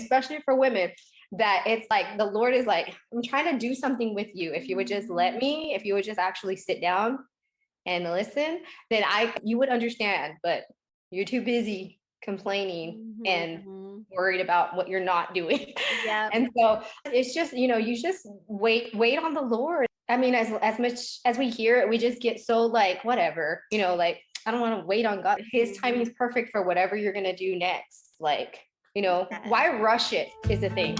especially for women, that it's like the Lord is like, I'm trying to do something with you. If you would just let me, if you would just actually sit down and listen, then you would understand. But you're too busy complaining and worried about what you're not doing. Yeah. And so it's just, you just wait on the Lord. I mean, as much as we hear it, we just get so like, whatever, like, I don't want to wait on God. His timing is perfect for whatever you're going to do next. Like, why rush it is the thing.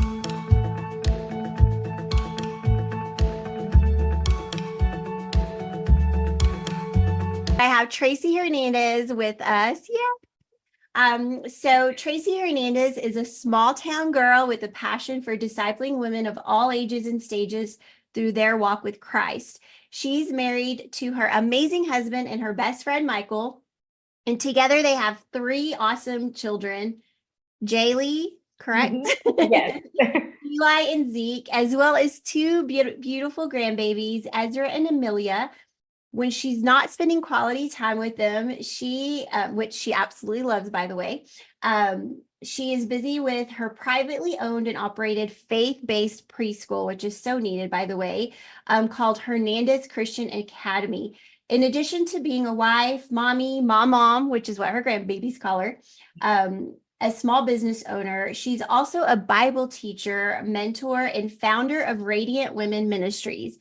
I have Tracey Hernandez with us. Yeah. So Tracey Hernandez is a small town girl with a passion for discipling women of all ages and stages through their walk with Christ. She's married to her amazing husband and her best friend, Michael. And together they have 3 awesome children, Jaylee, correct? Yes. Eli and Zeke, as well as 2 beautiful grandbabies, Ezra and Amelia. When she's not spending quality time with them, which she absolutely loves, by the way, she is busy with her privately owned and operated faith-based preschool, which is so needed, by the way, called Hernandez Christian Academy. In addition to being a wife, mommy, mom, which is what her grandbabies call her, a small business owner, she's also a Bible teacher, mentor, and founder of Radiant Women Ministries.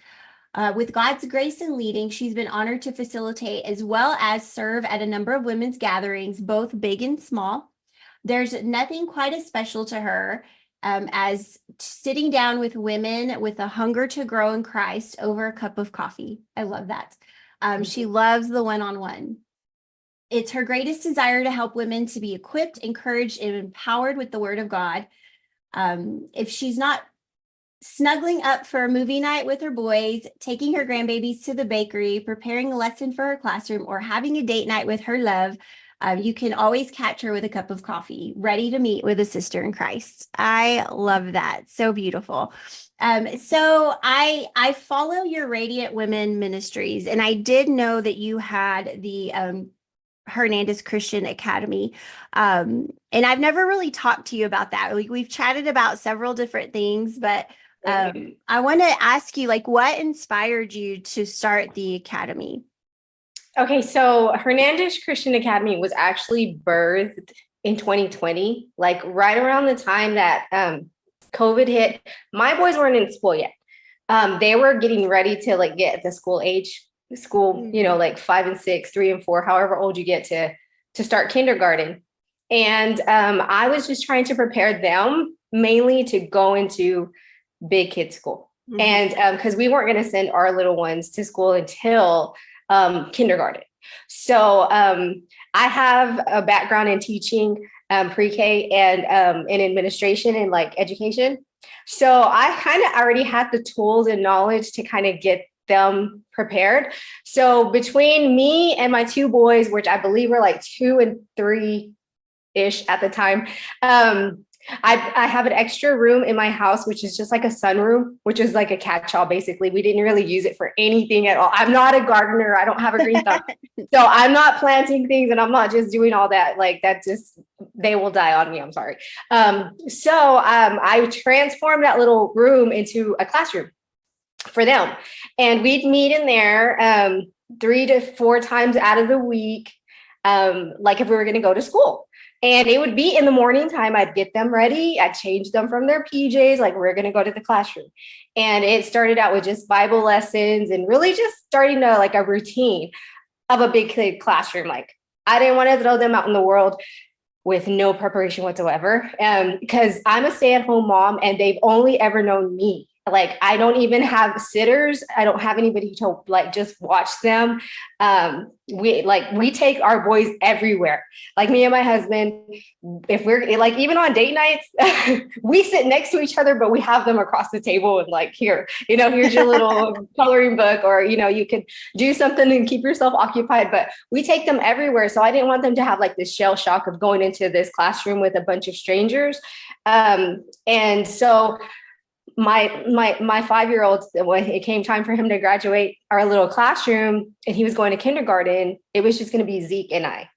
With God's grace and leading, she's been honored to facilitate as well as serve at a number of women's gatherings, both big and small. There's nothing quite as special to her as sitting down with women with a hunger to grow in Christ over a cup of coffee. I love that. She loves the one-on-one. It's her greatest desire to help women to be equipped, encouraged, and empowered with the Word of God. If she's not snuggling up for a movie night with her boys, taking her grandbabies to the bakery, preparing a lesson for her classroom, or having a date night with her love, you can always catch her with a cup of coffee, ready to meet with a sister in Christ. I love that. So beautiful. So I follow your Radiant Women Ministries, and I did know that you had the Hernandez Christian Academy. And I've never really talked to you about that. We've chatted about several different things, but I want to ask you, like, what inspired you to start the academy? Okay, so Hernandez Christian Academy was actually birthed in 2020, like right around the time that COVID hit. My boys weren't in school yet. They were getting ready to like get the school, like 5 and 6, 3 and 4, however old you get to start kindergarten. And I was just trying to prepare them mainly to go into big kid school. And because we weren't going to send our little ones to school until kindergarten. So I have a background in teaching pre-K and in administration and like education. So I kind of already had the tools and knowledge to kind of get them prepared. So between me and my 2 boys, which I believe were like 2 and 3-ish at the time, I have an extra room in my house, which is just like a sunroom, which is like a catch-all. Basically, we didn't really use it for anything at all. I'm not a gardener. I don't have a green thumb. So I'm not planting things and I'm not just doing all that. Like that just, they will die on me. I'm sorry. So I transformed that little room into a classroom for them. And we'd meet in there 3 to 4 times out of the week, like if we were going to go to school. And it would be in the morning time. I'd get them ready. I'd change them from their PJs, like we're going to go to the classroom. And it started out with just Bible lessons and really just starting to like a routine of a big kid classroom. Like I didn't want to throw them out in the world with no preparation whatsoever, because I'm a stay-at-home mom and they've only ever known me. Like I don't even have sitters. I don't have anybody to like just watch them. We take our boys everywhere. Like me and my husband, if we're like even on date nights, we sit next to each other, but we have them across the table and like here's your little coloring book, or you could do something and keep yourself occupied. But we take them everywhere. So I didn't want them to have like this shell shock of going into this classroom with a bunch of strangers. And so my 5-year-old, when it came time for him to graduate our little classroom and he was going to kindergarten, it was just going to be Zeke and I.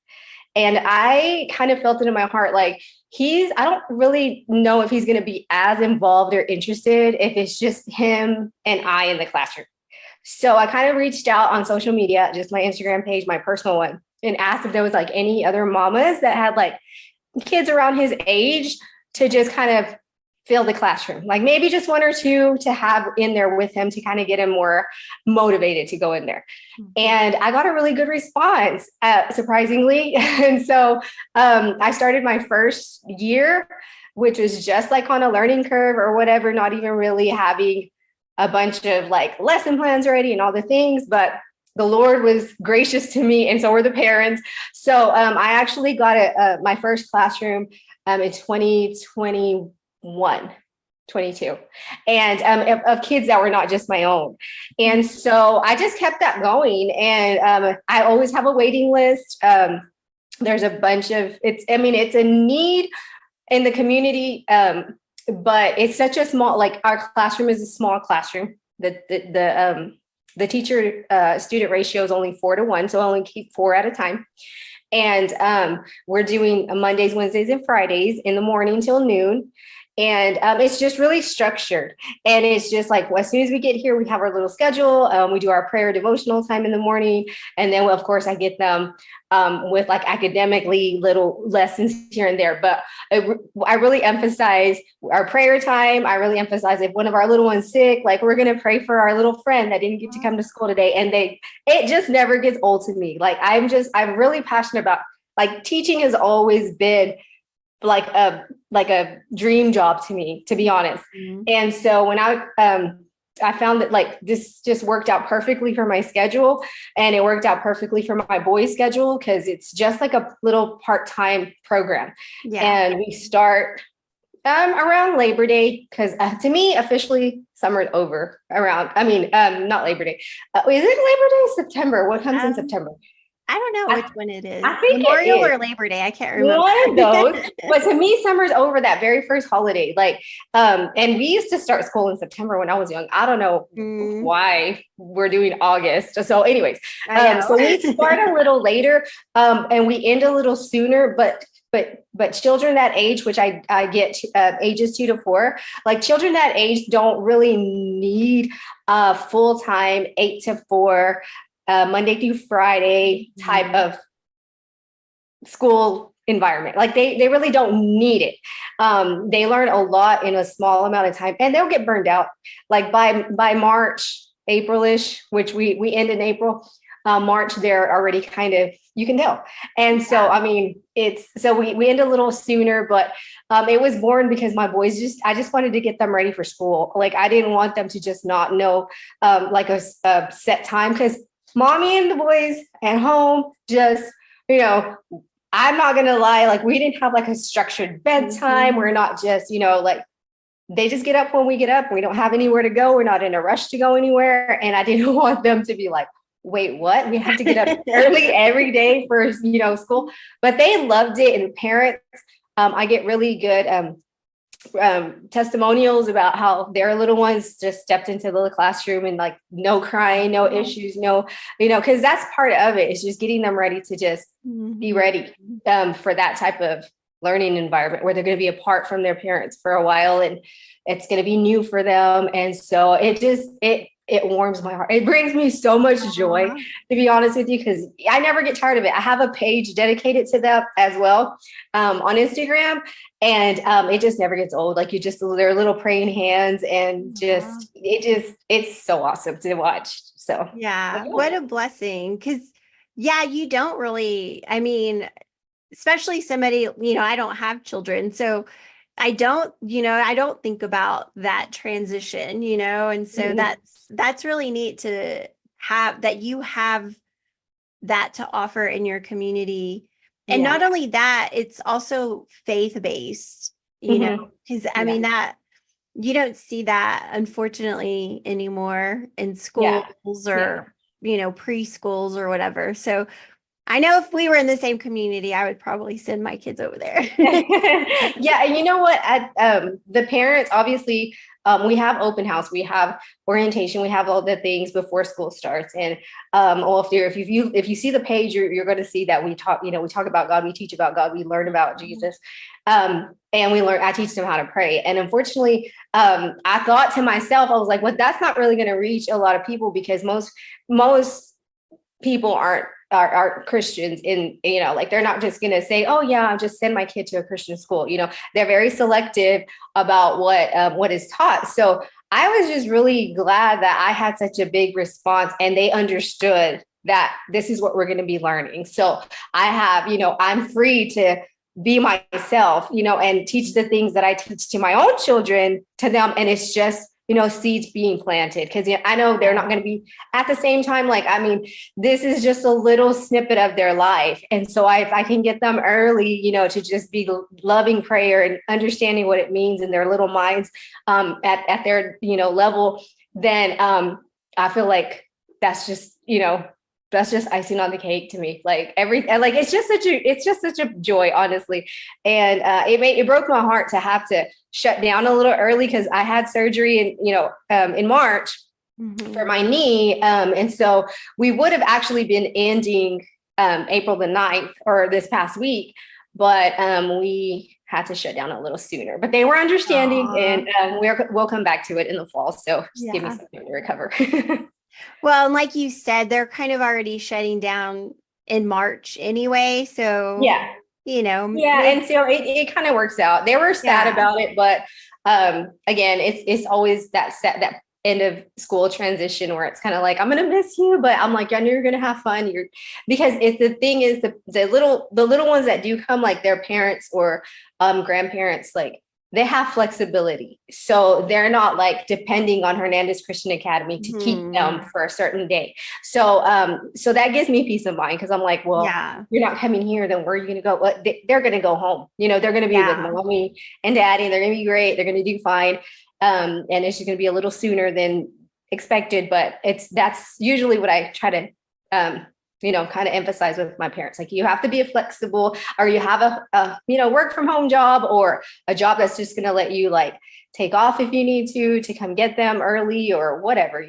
And I kind of felt it in my heart, like I don't really know if he's going to be as involved or interested if it's just him and I in the classroom. So I kind of reached out on social media, just my Instagram page, my personal one, and asked if there was like any other mamas that had like kids around his age to just kind of fill the classroom, like maybe just one or two to have in there with him to kind of get him more motivated to go in there. And I got a really good response, surprisingly. And so I started my first year, which was just like on a learning curve or whatever, not even really having a bunch of like lesson plans ready and all the things, but the Lord was gracious to me, and so were the parents. So I actually got my first classroom in 2021, 22, and of kids that were not just my own. And so I just kept that going, and I always have a waiting list. There's a bunch of it's a need in the community, but it's such a small, like our classroom is a small classroom. The teacher student ratio is only 4-1, so I only keep 4 at a time. And we're doing Mondays, Wednesdays, and Fridays in the morning till noon. And it's just really structured. And it's just like, well, as soon as we get here, we have our little schedule. We do our prayer devotional time in the morning. And then, of course, I get them with like academically little lessons here and there. But I really emphasize our prayer time. I really emphasize if one of our little ones sick, like we're going to pray for our little friend that didn't get to come to school today. And it just never gets old to me. Like I'm really passionate about, like, teaching has always been like a dream job to me, to be honest. Mm-hmm. And so when I found that like this just worked out perfectly for my schedule, and it worked out perfectly for my boys' schedule because it's just like a little part-time program. Yeah. And we start around Labor Day, because to me, officially summer's over around, not Labor Day. Is it Labor Day? September? What comes in September? I don't know which one it is. I think Memorial or Labor Day. I can't remember. One of those. But to me, summer's over that very first holiday. Like, and we used to start school in September when I was young. I don't know why we're doing August. So anyways, so we start a little later, and we end a little sooner, but children that age, which I get ages 2 to 4, like children that age don't really need a full-time 8 to 4 Monday through Friday type of school environment. Like they really don't need it. They learn a lot in a small amount of time, and they'll get burned out. Like by March, April-ish, which we end in April, March, they're already kind of, you can tell. And so, we end a little sooner, but it was born because my boys I just wanted to get them ready for school. Like I didn't want them to just not know like a set time, because mommy and the boys at home just, I'm not going to lie, like we didn't have like a structured bedtime. We're not just, like they just get up when we get up. We don't have anywhere to go. We're not in a rush to go anywhere. And I didn't want them to be like, wait, what? We have to get up early every day for, school. But they loved it. And parents, I get really good testimonials about how their little ones just stepped into the classroom and like no crying, no issues, no, because that's part of it. It's just getting them ready to just be ready for that type of learning environment where they're going to be apart from their parents for a while, and it's going to be new for them. And so it warms my heart. It brings me so much joy, to be honest with you, because I never get tired of it. I have a page dedicated to them as well on Instagram, and it just never gets old. Like their little praying hands, and it's so awesome to watch. So yeah, what a blessing. Because you don't really, especially somebody, I don't have children, so I don't think about that transition, and so that's really neat to have, that you have that to offer in your community. And not only that, it's also faith-based, because that you don't see that, unfortunately, anymore in schools or, preschools or whatever. So I know if we were in the same community, I would probably send my kids over there. Yeah. And you know what? The parents, obviously, we have open house, we have orientation, we have all the things before school starts. And if you see the page, you're going to see that we talk about God, we teach about God, we learn about Jesus. And I teach them how to pray. And unfortunately, I thought to myself, I was like, well, that's not really going to reach a lot of people, because most people aren't Christians, in, like, they're not just going to say, oh yeah, I'll just send my kid to a Christian school. They're very selective about what is taught. So I was just really glad that I had such a big response, and they understood that this is what we're going to be learning. So I'm free to be myself, and teach the things that I teach to my own children to them. And it's just, seeds being planted, because I know they're not going to be at the same time. Like, I mean, this is just a little snippet of their life. And so if I can get them early, to just be loving prayer and understanding what it means in their little minds, at their, level, then I feel like that's just icing on the cake to me. Like it's just such a joy, honestly. And it broke my heart to have to shut down a little early, because I had surgery in March for my knee. And so we would have actually been ending April the 9th, or this past week, but we had to shut down a little sooner. But they were understanding. Aww. And we'll come back to it in the fall. So just give me something to recover. Well, and like you said, they're kind of already shutting down in March anyway. So, yeah. And so it kind of works out. They were sad about it, but again, it's always that end of school transition where it's kind of like, I'm going to miss you, but I'm like, I know you're going to have fun. Because the thing is, the little ones that do come, like their parents or grandparents, like, they have flexibility. So they're not like depending on Hernandez Christian Academy to keep them for a certain day. So that gives me peace of mind, because I'm like, well, you're not coming here, then where are you going to go? Well, they're going to go home. They're going to be with mommy and daddy, and they're going to be great. They're going to do fine. And it's just going to be a little sooner than expected, but that's usually what I try to, kind of emphasize with my parents. Like, you have to be flexible, or you have a work from home job, or a job that's just going to let you like take off if you need to come get them early or whatever,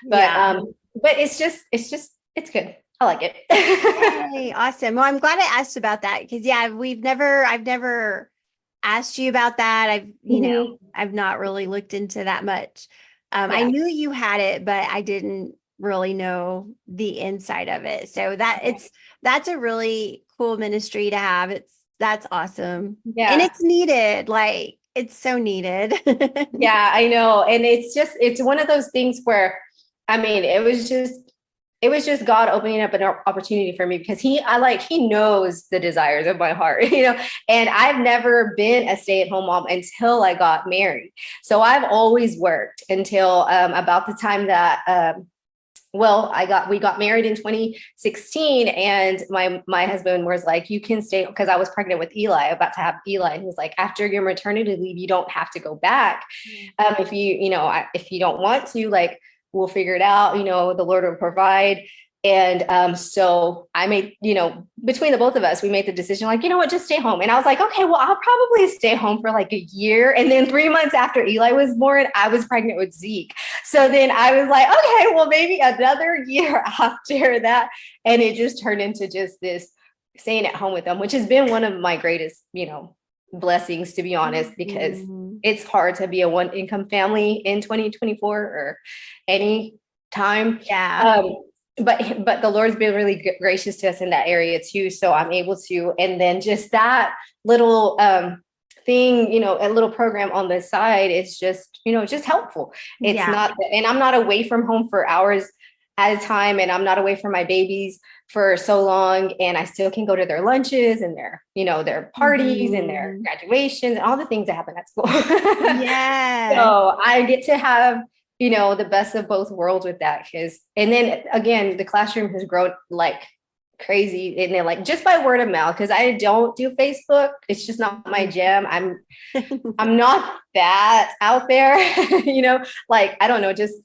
but it's good. I like it. Hey, awesome. Well, I'm glad I asked about that, because I've never asked you about that. I've not really looked into that much. I knew you had it, but I didn't really know the inside of it. So that's a really cool ministry to have. That's awesome. Yeah. And it's needed. Like, it's so needed. Yeah, I know. And it's one of those things where, I mean, it was just God opening up an opportunity for me, because he knows the desires of my heart, and I've never been a stay-at-home mom until I got married. So I've always worked until about the time that, we got married in 2016, and my husband was like, you can stay, because I was pregnant with Eli, about to have Eli. And he was like, after your maternity leave, you don't have to go back. If you don't want to, like, we'll figure it out, the Lord will provide. And so I made, between the both of us, we made the decision, like, just stay home. And I was like, okay, well, I'll probably stay home for like a year. And then 3 months after Eli was born, I was pregnant with Zeke. So then I was like, okay, well, maybe another year after that. And it just turned into just this staying at home with them, which has been one of my greatest, blessings, to be honest, because it's hard to be a one income family in 2024 or any time. Yeah. But the Lord's been really gracious to us in that area too. So I'm able to, and then just that little thing, a little program on the side is just, just helpful. It's not, and I'm not away from home for hours at a time, and I'm not away from my babies for so long, and I still can go to their lunches and their parties and their graduations and all the things that happen at school. Yeah. So I get to have, the best of both worlds with that. And then again, the classroom has grown like crazy, and then like just by word of mouth, because I don't do Facebook. It's just not my jam. I'm not that out there, like, I don't know, I just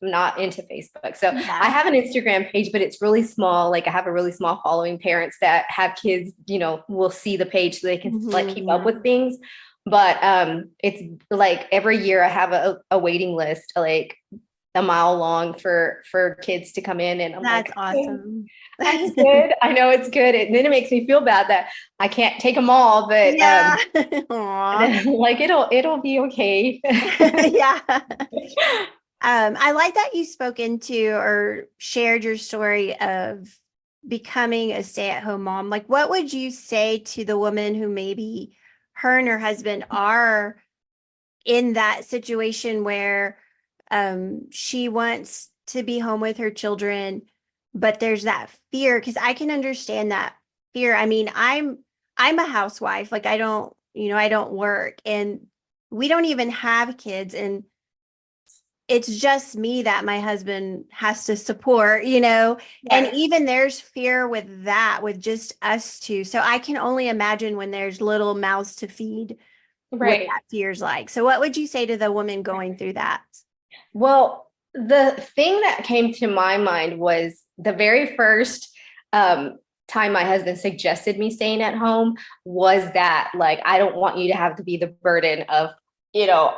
am not into Facebook. So I have an Instagram page, but it's really small. Like, I have a really small following. Parents that have kids, will see the page so they can like keep up with things. but it's like every year I have a waiting list, like a mile long for kids to come in, and I'm That's like, awesome. that's good. I know it's good. And then it makes me feel bad that I can't take them all, but Yeah. Aw. like it'll be okay. Yeah. I like that you spoke into or shared your story of becoming a stay-at-home mom. Like, what would you say to the woman who maybe her and her husband are in that situation where she wants to be home with her children, but there's that fear? Because I can understand that fear. I mean, I'm a housewife. Like, I don't, I don't work, and we don't even have kids, and it's just me that my husband has to support, and Right. even there's fear with that, with just us two. So I can only imagine when there's little mouths to feed, what Right. that fear's like. So what would you say to the woman going through that? Well, the thing that came to my mind was the very first time my husband suggested me staying at home was that, like, I don't want you to have to be the burden of,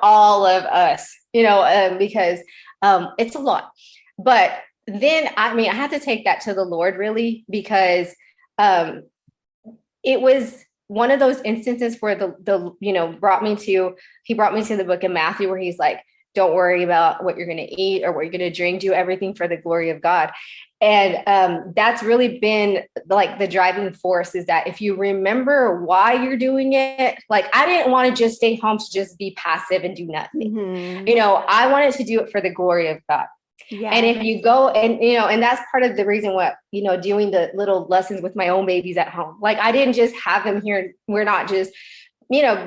all of us, because it's a lot. But then, I mean, I had to take that to the Lord, really, because um, it was one of those instances where he brought me to the book of Matthew, where he's like, don't worry about what you're going to eat or what you're going to drink, do everything for the glory of God. And that's really been like the driving force, is that if you remember why you're doing it, like, I didn't want to just stay home to just be passive and do nothing. Mm-hmm. I wanted to do it for the glory of God. And Yeah. if you go and that's part of the reason what, doing the little lessons with my own babies at home. Like, I didn't just have them here. We're not just,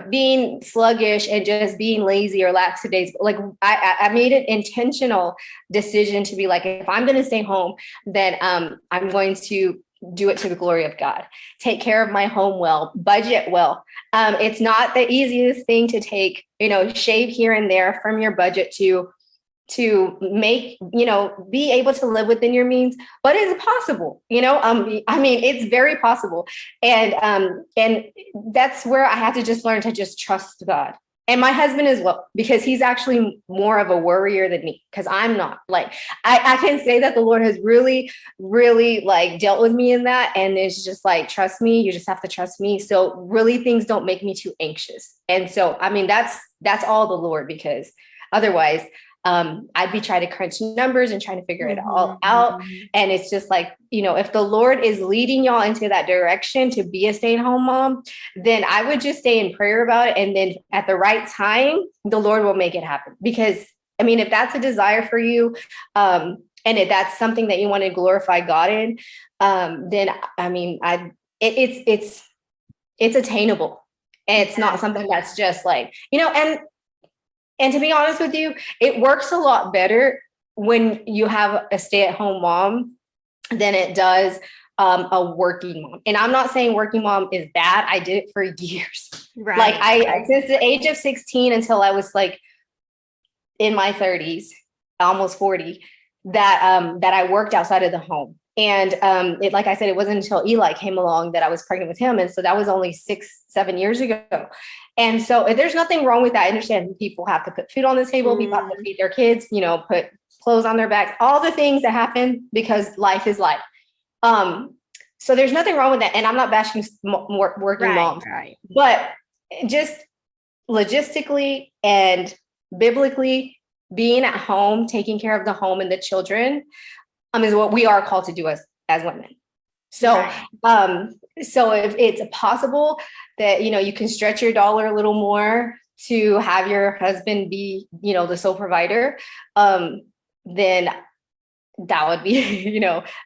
being sluggish and just being lazy or lackadaisical. Like, I made an intentional decision to be like, if I'm going to stay home, then I'm going to do it to the glory of God, take care of my home well, budget well. It's not the easiest thing to take, shave here and there from your budget to make, be able to live within your means, but it's possible, I mean, it's very possible. And that's where I had to just learn to just trust God. And my husband as well, because he's actually more of a worrier than me, because I'm not. Like, I can say that the Lord has really, really, like, dealt with me in that. And it's just like, trust me, you just have to trust me. So really, things don't make me too anxious. And so, I mean, that's all the Lord, because otherwise I'd be trying to crunch numbers and trying to figure it all out. Mm-hmm. And it's just like, if the Lord is leading y'all into that direction to be a stay-at-home mom, then I would just stay in prayer about it. And then at the right time, the Lord will make it happen. Because, I mean, if that's a desire for you, and if that's something that you want to glorify God in, then, I mean, it's attainable. And it's not something that's just like, and to be honest with you, it works a lot better when you have a stay-at-home mom than it does a working mom. And I'm not saying working mom is bad. I did it for years. Right. Like, since the age of 16 until I was like in my 30s, almost 40, that I worked outside of the home. And like I said, it wasn't until Eli came along that I was pregnant with him. And so that was only 6-7 years ago. And so there's nothing wrong with that. I understand people have to put food on the table, people have to feed their kids, put clothes on their backs, all the things that happen because life is life. So there's nothing wrong with that. And I'm not bashing working moms, right. but just logistically and biblically, being at home, taking care of the home and the children, is what we are called to do as women. So, Right. So if it's possible that, you can stretch your dollar a little more to have your husband be, the sole provider, then that would be,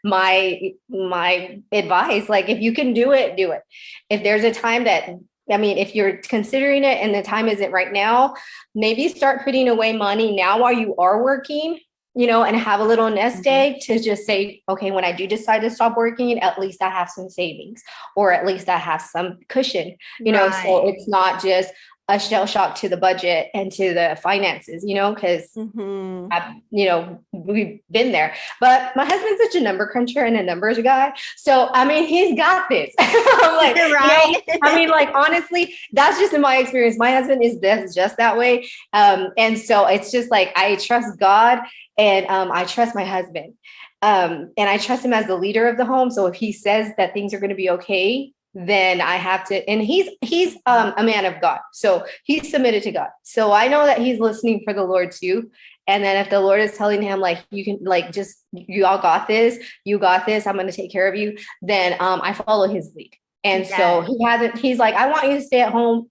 my advice. Like, if you can do it, do it. If there's a time that, I mean, if you're considering it and the time isn't right now, maybe start putting away money now while you are working, and have a little nest egg to just say, okay, when I do decide to stop working, at least I have some savings, or at least I have some cushion, so it's not just, a shell shock to the budget and to the finances, because we've been there. But my husband's such a number cruncher and a numbers guy. So, I mean, he's got this. I'm like, right. I mean, like, honestly, that's just in my experience. My husband is just that way. And so it's just like, I trust God and I trust my husband. And I trust him as the leader of the home. So if he says that things are going to be okay, then I have to, and he's a man of God. So he's submitted to God. So I know that he's listening for the Lord too. And then if the Lord is telling him, like, you can, like, just, you all got this, I'm going to take care of you, then I follow his lead. And so he's like, I want you to stay at home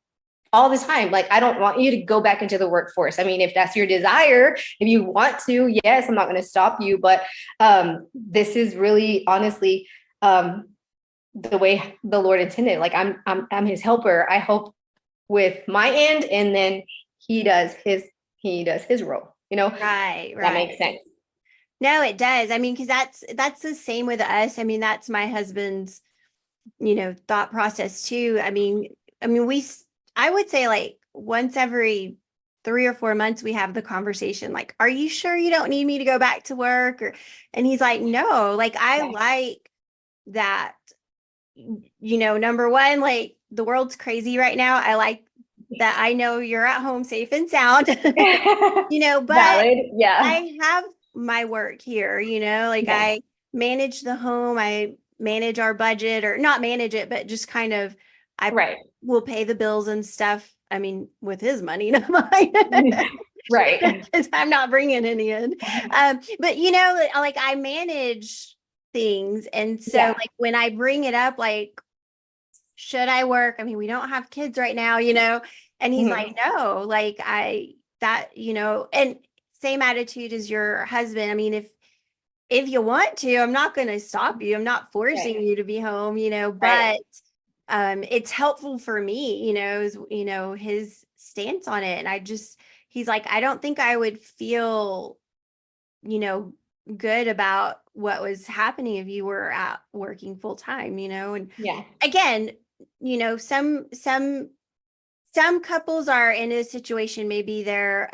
all the time. Like, I don't want you to go back into the workforce. I mean, if that's your desire, if you want to, yes, I'm not going to stop you. But this is really, honestly, the way the Lord intended. Like, I'm his helper. I help with my end, and then he does his role. Right. That makes sense. No, it does. I mean, because that's the same with us. I mean, that's my husband's, thought process too. I mean, I would say, like, once every 3 or 4 months, we have the conversation, like, are you sure you don't need me to go back to work? And he's like, no, like, I like that, number one, like, the world's crazy right now. I like that I know you're at home safe and sound, but Valid. Yeah. I have my work here, like, I manage the home, I manage our budget, or not manage it, but just kind of, I will pay the bills and stuff. I mean, with his money, not mine. Right. Because I'm not bringing any in. But, like, I manage things. And so, like, when I bring it up, like, should I work? I mean, we don't have kids right now, and he's like, no, like, and same attitude as your husband. I mean, if you want to, I'm not going to stop you. I'm not forcing you to be home, but it's helpful for me, his stance on it. And he's like, I don't think I would feel, good about what was happening if you were out working full time, and again, some couples are in a situation, maybe they're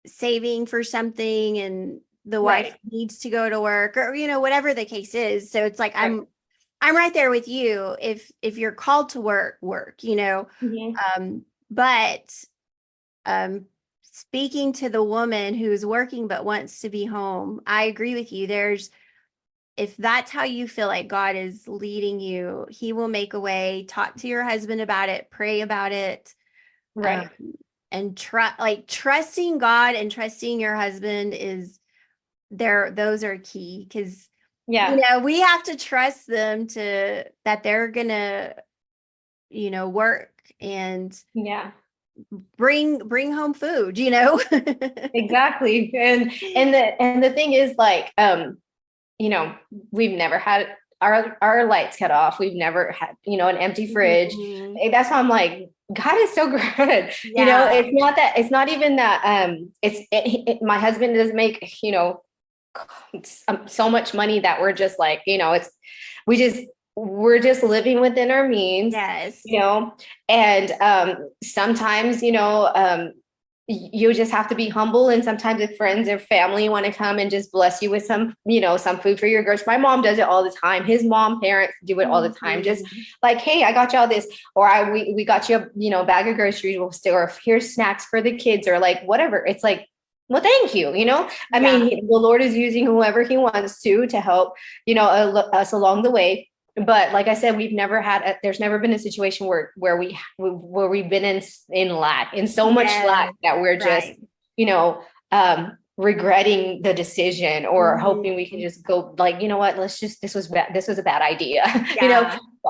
saving for something and the wife needs to go to work, or whatever the case is. So it's like, I'm right there with you. If you're called to work, but speaking to the woman who's working but wants to be home, I agree with you. If that's how you feel like God is leading you, he will make a way. Talk to your husband about it, pray about it. Right. And trusting God and trusting your husband those are key, because we have to trust them that they're gonna work and bring home food. Exactly. And the thing is, like, we've never had our lights cut off. We've never had, an empty fridge. That's why I'm like, God is so good. It's not even that, my husband does make, so much money that we're just like, we're just living within our means. Yes. And sometimes, you just have to be humble. And sometimes if friends or family want to come and just bless you with some food for your girls. My mom does it all the time. His parents do it all the time. Just like, hey, I got y'all this, or we got you a, bag of groceries, or here's snacks for the kids, or like whatever. It's like, well, thank you. I mean, the Lord is using whoever he wants to help, us along the way. But like I said, there's never been a situation where we've been in lack, in so much lack that we're just, regretting the decision, or hoping we can just go, like, what, this was bad. This was a bad idea.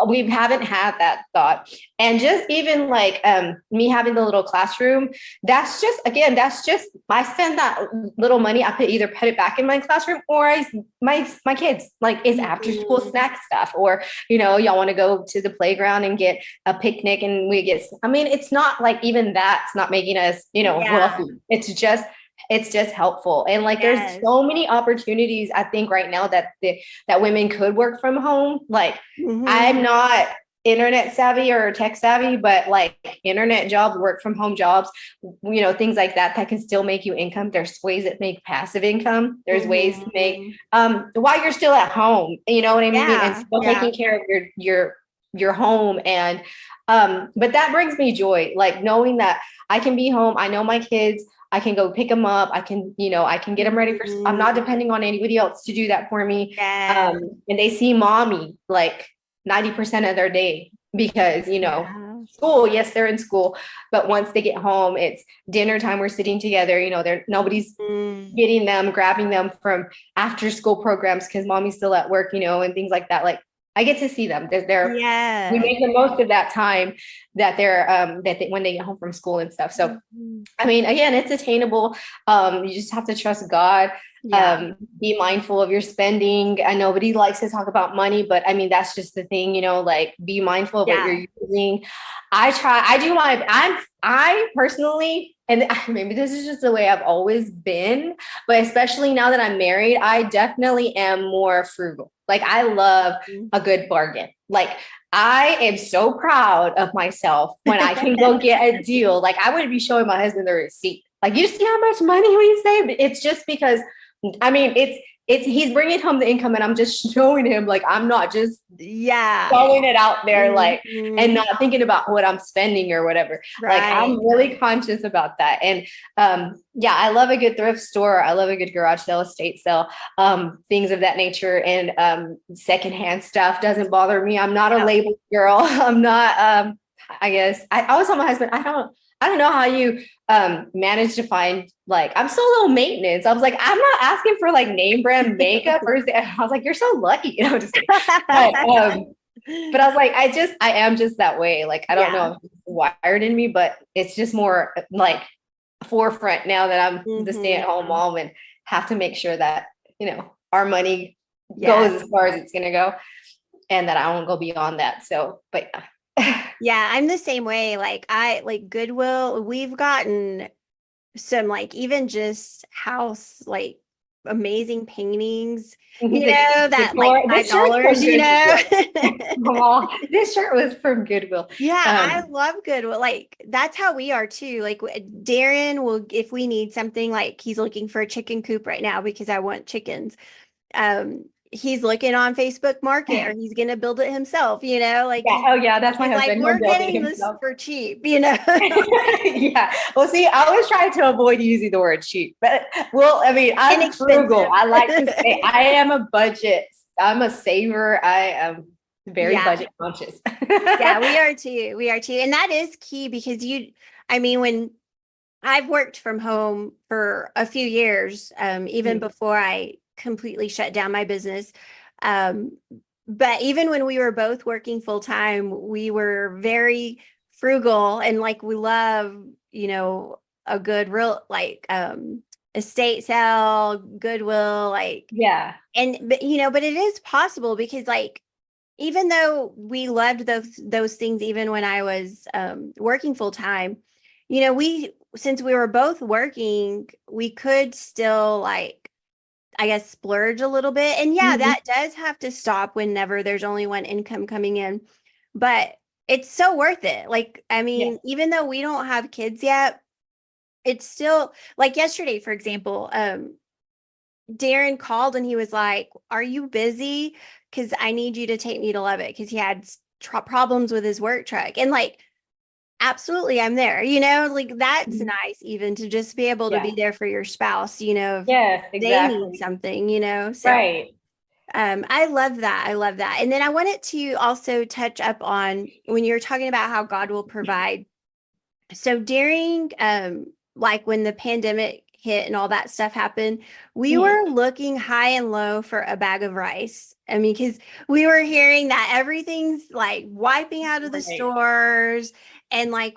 We haven't had that thought. And just even like me having the little classroom, that's just I spend that little money, I either put it back in my classroom, or my kids, like, it's after school snack stuff, or y'all want to go to the playground and get a picnic, and it's not like, even that's not making us wealthy. It's just helpful. And like, there's so many opportunities, I think, right now that women could work from home. Like, I'm not internet savvy or tech savvy, but like internet jobs, work from home jobs, things like that that can still make you income. There's ways that make passive income. There's ways to make Mhm. while you're still at home, you know what I mean? And Yeah, still yeah. taking care of your home. And but that brings me joy, like knowing that I can be home. I know my kids. I can go pick them up. I can get them ready for, I'm not Mhm. depending on anybody else to do that for me. Yes. And they see mommy like 90% of their day because, Yeah. school, yes, they're in school, but once they get home, it's dinner time. We're sitting together, nobody's Mm. getting them, grabbing them from after school programs because mommy's still at work, and things like that. Like I get to see them. We Yes. make the most of that time that when they get home from school and stuff. So Mhm. I mean, again, it's attainable. You just have to trust God. Yeah. Be mindful of your spending. I know nobody likes to talk about money, but I mean, that's just the thing, like be mindful of what Yeah. you're using. I personally, and maybe this is just the way I've always been, but especially now that I'm married, I definitely am more frugal. Like I love a good bargain. Like I am so proud of myself when I can go get a deal. Like I would be showing my husband the receipt. Like, you see how much money we save? It's just because, I mean, it's he's bringing home the income, and I'm just showing him like I'm not just Yeah. throwing it out there, like, and Mhm. not thinking about what I'm spending or whatever. Like I'm Right. really conscious about that. And yeah, I love a good thrift store. I love a good garage sale, estate sale, things of that nature. And secondhand stuff doesn't bother me. I'm not a Yeah. label girl. I'm not I guess I always tell my husband, I don't know how you manage to find, like, I'm so low maintenance. I was like, I'm not asking for like name brand makeup or I was like, you're so lucky. Just kidding. But but I was like, I am just that way. Like, I don't Yeah. know if it's wired in me, but it's just more like forefront now that I'm the stay-at-home Mhm. mom and have to make sure that, our money Yeah. goes as far as it's gonna go and that I won't go beyond that. So, but yeah. Yeah, I'm the same way. Like I like Goodwill, we've gotten some like even just house like amazing paintings, that like Decor. This shirt's $5, from Goodwill. Well, this shirt was from Goodwill. Yeah, I Um, love Goodwill. Like that's how we are too. Like Darren will, if we need something, like he's looking for a chicken coop right now because I want chickens. He's looking on Facebook Market or he's gonna build it himself, like yeah. Oh, yeah. That's my he's like, husband. He'll we're build it getting this himself. for cheap, Yeah. Well, see, I always try to avoid using the word cheap, but well, I mean, I'm frugal. Inexpensive. I like to say I am a budget. I'm a saver. I am very Yeah. budget conscious. Yeah, we are too. We are too. And that is key because I mean, when I've worked from home for a few years, even Mhm. before I completely shut down my business. Um, but even when we were both working full time, we were very frugal and like we love, a good real like estate sale, Goodwill, like Yeah. but it is possible because like even though we loved those things even when I was working full time, we since we were both working, we could still like I guess splurge a little bit. And yeah, Mhm. that does have to stop whenever there's only one income coming in. But it's so worth it. Like, I Yeah. mean, even though we don't have kids yet, it's still like yesterday, for example, Darren called and he was like, "Are you busy? Because I need you to take me to Lubbock because he had problems with his work truck." And like, absolutely, I'm there. Like that's Mhm. nice, even to just be able to Yeah. be there for your spouse. If Yes, they need exactly. something. So Right. I love that. I love that. And then I wanted to also touch up on when you're talking about how God will provide. So during like when the pandemic hit and all that stuff happened, we Mhm. were looking high and low for a bag of rice. I mean, because we were hearing that everything's like wiping out of the Right. stores and like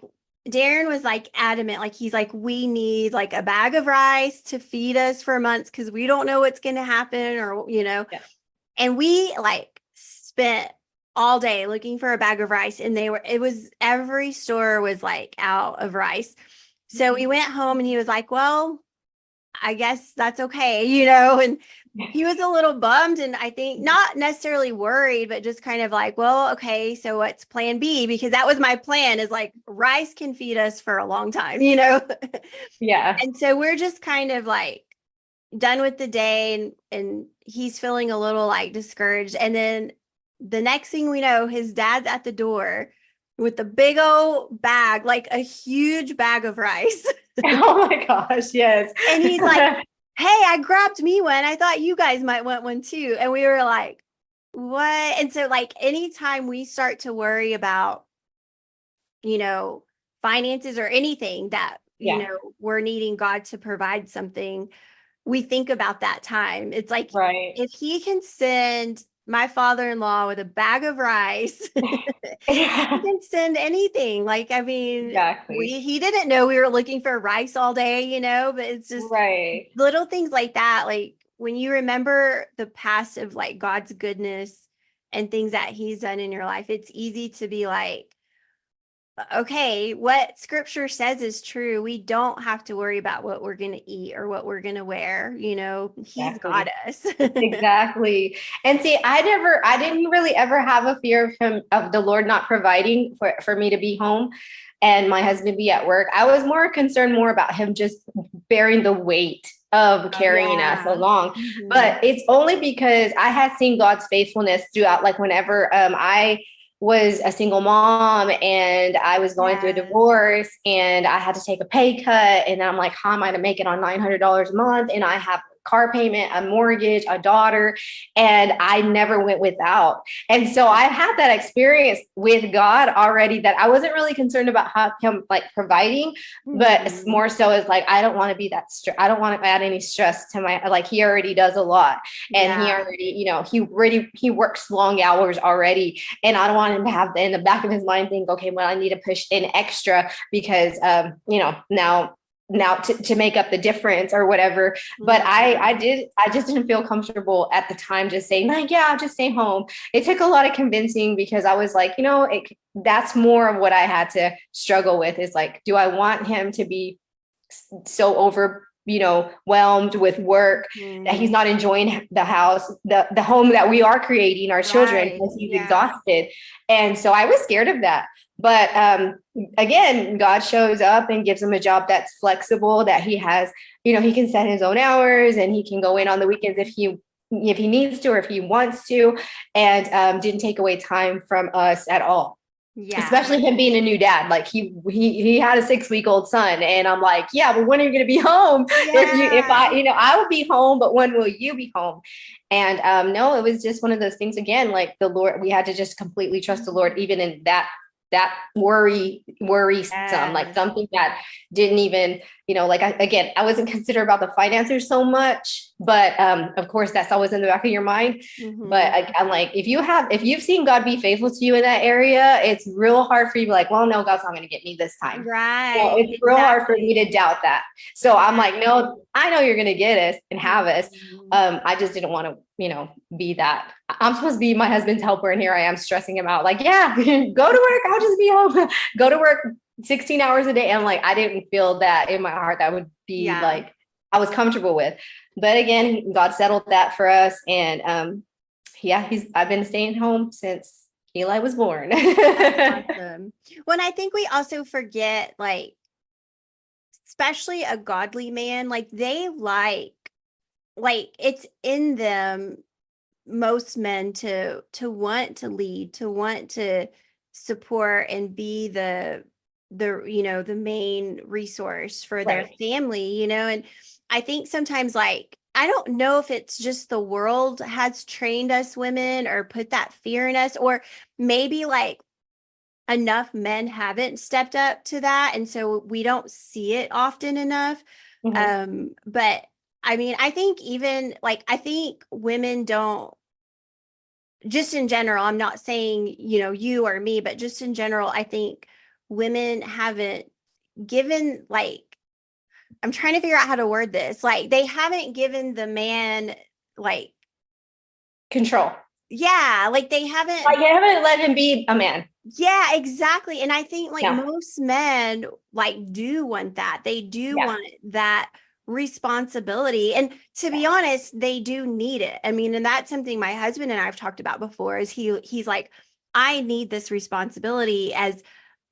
Darren was like adamant, like he's like, we need like a bag of rice to feed us for months because we don't know what's going to happen or. Yeah. And we like spent all day looking for a bag of rice and it was every store was like out of rice. So we went home and he was like, well, I guess that's okay, you know, and he was a little bummed, and I think not necessarily worried, but just kind of like, well, okay, so what's plan B? Because that was my plan, is like rice can feed us for a long time, you know? Yeah. And so we're just kind of like done with the day, and he's feeling a little like discouraged. And then the next thing we know, his dad's at the door with a big old bag, like a huge bag of rice. Oh my gosh, yes. And he's like, hey, I grabbed me one. I thought you guys might want one too. And we were like, what? And so, like, anytime we start to worry about, you know, finances or anything that, you Yeah, know, we're needing God to provide something, we think about that time. It's like, right. if he can send my father-in-law with a bag of rice, he Yeah, can send anything. Like, I mean, exactly. he didn't know we were looking for rice all day, you know, but it's just Right. little things like that. Like when you remember the past of like God's goodness and things that he's done in your life, it's easy to be like, okay, what scripture says is true. We don't have to worry about what we're going to eat or what we're going to wear. You know, he's got Exactly. us. Exactly. And see, I didn't really ever have a fear of him, of the Lord not providing for me to be home and my husband be at work. I was more concerned more about him just bearing the weight of Oh, carrying us yeah. along. Mhm. But it's only because I had seen God's faithfulness throughout, like whenever I was a single mom and I was going through a Yes. divorce and I had to take a pay cut. And then I'm like, how am I to make it on $900 a month? And I have car payment, a mortgage, a daughter, and I never went without. And so I had that experience with God already, that I wasn't really concerned about him like providing, but Mhm. more so is like, I don't want to be that I don't want to add any stress to my, like, he already does a lot, and he Yeah. already, he works long hours already, and I don't want him to have in the back of his mind think, okay, well, I need to push in extra because now to make up the difference or whatever. But Mhm. I just didn't feel comfortable at the time just saying like, yeah, I'll just stay home. It took a lot of convincing, because I was like, that's more of what I had to struggle with, is like, do I want him to be so whelmed with work that he's Mhm. not enjoying the house, the home that we are creating, our children, Right. because he's Yeah. exhausted. And so I was scared of that. But again, God shows up and gives him a job that's flexible, that he has, he can set his own hours and he can go in on the weekends if he needs to or if he wants to, and didn't take away time from us at all, Yeah. especially him being a new dad. Like he had a 6-week-old son, and I'm like, yeah, but when are you going to be home? If Yeah. I will be home, but when will you be home? And no, it was just one of those things again, like the Lord, we had to just completely trust the Lord, even in that worrisome, like Yes. something that didn't even, like, I wasn't considerate about the finances so much, but of course that's always in the back of your mind. But Mhm. I'm like, if you've seen God be faithful to you in that area, it's real hard for you to be like, well, no, God's not going to get me this time. Right. It's real hard for me Exactly. to doubt that. So I'm like, Yeah. no, I know you're going to get us and have us. Mhm. I just didn't want to, be that. I'm supposed to be my husband's helper, and here I am stressing him out. Like, yeah, go to work. I'll just be home. Go to work 16 hours a day. And like, I didn't feel that in my heart. That would be Yeah. like I was comfortable with. But again, God settled that for us, and yeah, I've been staying home since Eli was born. That's awesome. When I think we also forget, like, especially a godly man, like they like it's in them, most men, to want to lead, to want to support and be the main resource for their Right. family, and I think sometimes, like, I don't know if it's just the world has trained us women or put that fear in us, or maybe like enough men haven't stepped up to that, and so we don't see it often enough. Mhm. But I mean, I think even like, I think women don't, just in general, I'm not saying, you or me, but just in general, I think women haven't given, like, I'm trying to figure out how to word this. Like, they haven't given the man, like, Control. yeah, like they haven't. Like, you haven't let him be a man. Yeah, exactly. And I think like No. most men like do want that. They do Yeah. want that responsibility. And to be honest, they do need it. I mean, and that's something my husband and I've talked about before is he's like, I need this responsibility as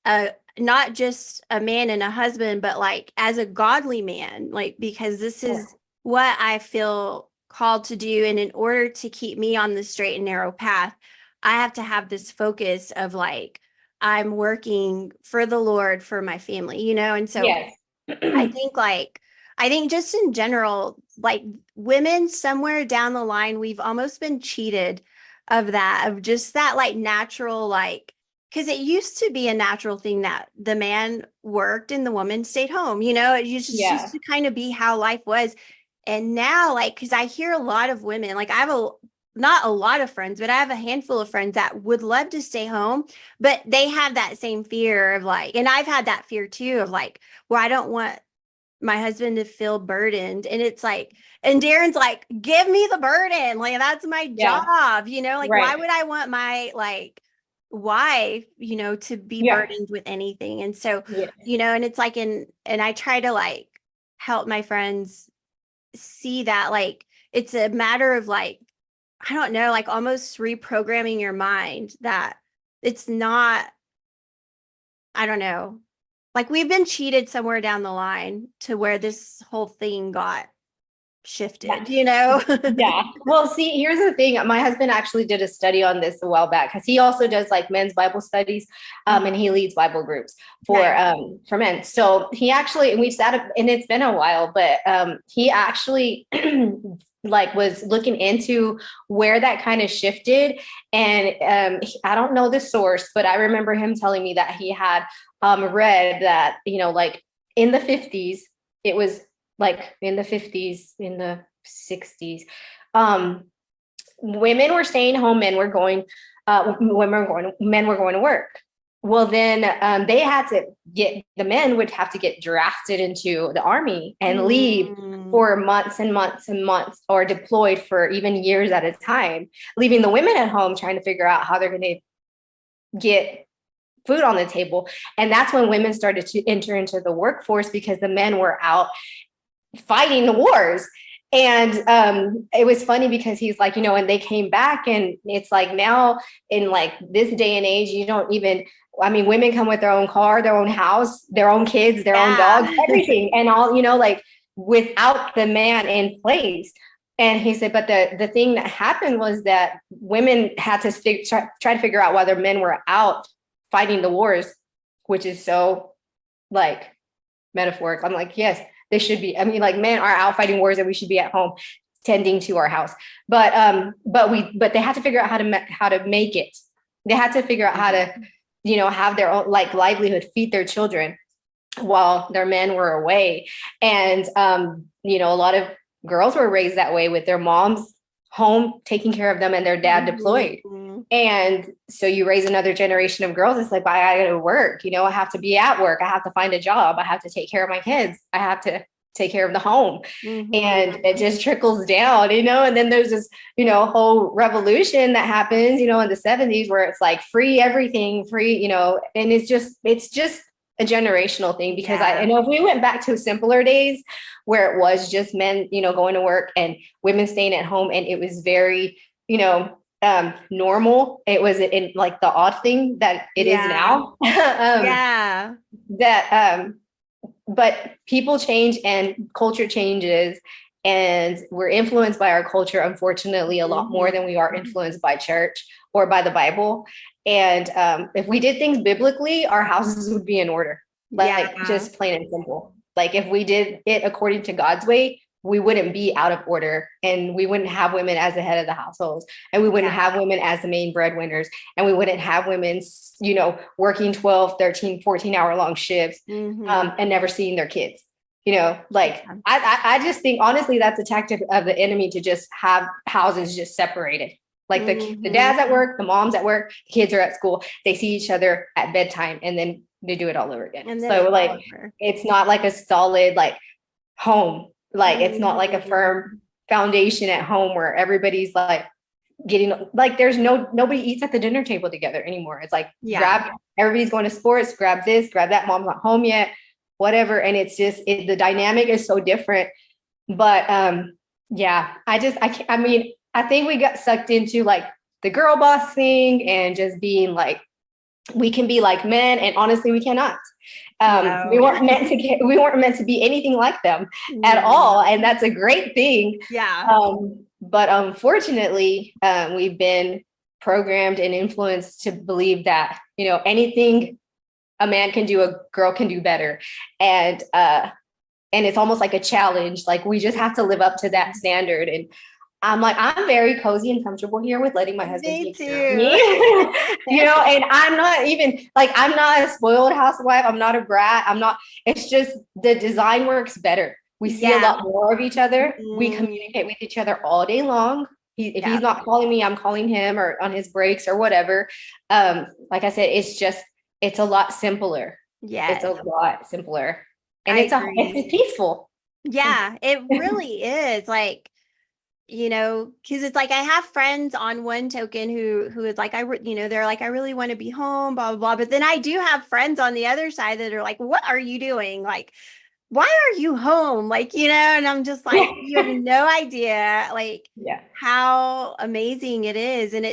a not just a man and a husband, but like as a godly man, like because this is what I feel called to do. And in order to keep me on the straight and narrow path, I have to have this focus of like, I'm working for the Lord for my family, you know? And so Yes. I think like, I think just in general, like women somewhere down the line, we've almost been cheated of that, of just that like natural, like, because it used to be a natural thing that the man worked and the woman stayed home, you know, it used to kind of be how life was. And now, like, because I hear a lot of women, like I have not a lot of friends, but I have a handful of friends that would love to stay home, but they have that same fear of like, and I've had that fear too of like, well, I don't want my husband to feel burdened. And it's like, and Darren's like, give me the burden. Like, that's my job, you know, like, why would I want my like wife, you know, to be burdened with anything? And so, you know, and it's like, and I try to like help my friends see that like, it's a matter of like, I don't know, like almost reprogramming your mind that it's not, I don't know, like we've been cheated somewhere down the line to where this whole thing got shifted, you know? Yeah. Well, see, here's the thing. My husband actually did a study on this a while back because he also does like men's Bible studies, and he leads Bible groups for men. So he actually, and we've sat up, and it's been a while, but he actually like was looking into where that kind of shifted. And I don't know the source, but I remember him telling me that he had read that, you know, like in the 50s, it was like in the 50s, in the 60s, women were staying home, men were going to work. Well, then they had to the men would have to get drafted into the army and leave for months and months and months, or deployed for even years at a time, leaving the women at home trying to figure out how they're going to get food on the table. And that's when women started to enter into the workforce because the men were out fighting the wars. And it was funny because he's like, you know, and they came back, and it's like now in like this day and age, you don't even, I mean, women come with their own car, their own house, their own kids, their own dogs, everything, and all, you know, like without the man in place. And he said, but the thing that happened was that women had to try to figure out whether men were out fighting the wars, which is so like metaphoric. I'm like, yes, they should be. I mean, like men are out fighting wars and we should be at home tending to our house. But they had to figure out how to make it. They had to figure out how to, you know, have their own like livelihood, feed their children while their men were away. And, you know, a lot of girls were raised that way with their moms home taking care of them and their dad deployed. And so you raise another generation of girls. It's like, I got to work, you know, I have to be at work. I have to find a job. I have to take care of my kids. I have to take care of the home. And it just trickles down, you know, and then there's this, you know, whole revolution that happens, you know, in the 70s where it's like free everything, free, you know, and it's just a generational thing because I know if we went back to simpler days where it was just men, you know, going to work and women staying at home, and it was very, you know, normal. It was in like the odd thing that it is now. But people change and culture changes, and we're influenced by our culture, unfortunately, a lot more than we are influenced by church or by the Bible. And if we did things biblically, our houses would be in order, like just plain and simple. Like if we did it according to God's way, we wouldn't be out of order, and we wouldn't have women as the head of the households, and we wouldn't have women as the main breadwinners, and we wouldn't have women, you know, working 12, 13, 14-hour long shifts and never seeing their kids. You know, like I just think honestly that's a tactic of the enemy to just have houses just separated. Like the dad's at work, the mom's at work, the kids are at school. They see each other at bedtime, and then they do it all over again. So like it's not like a solid like home. Like it's not like a firm foundation at home where everybody's like getting like there's nobody eats at the dinner table together anymore. It's like grab, everybody's going to sports, grab this, grab that, mom's not home yet. whatever. And it's just, the dynamic is so different. But yeah, I mean, I think we got sucked into like the girl boss thing and just being like, we can be like men, and honestly, we cannot. We weren't meant to we weren't meant to be anything like them at all. And that's a great thing. Yeah. But unfortunately, we've been programmed and influenced to believe that, you know, anything a man can do, a girl can do better. And it's almost like a challenge. Like we just have to live up to that standard. And I'm like, I'm very cozy and comfortable here with letting my husband take care of me. You know, and I'm not even like, I'm not a spoiled housewife. I'm not a brat. It's just the design works better. We see a lot more of each other. We communicate with each other all day long. If he's not calling me, I'm calling him, or on his breaks or whatever. Like I said, it's a lot simpler. Yeah. It's a lot simpler. And it's peaceful. Yeah, it really is. Like, you know, because it's like I have friends on one token who is like, they're like, I really want to be home, blah, blah, blah. But then I do have friends on the other side that are like, what are you doing? Like, why are you home? Like, you know, and I'm just like, you have no idea, like, how amazing it is. And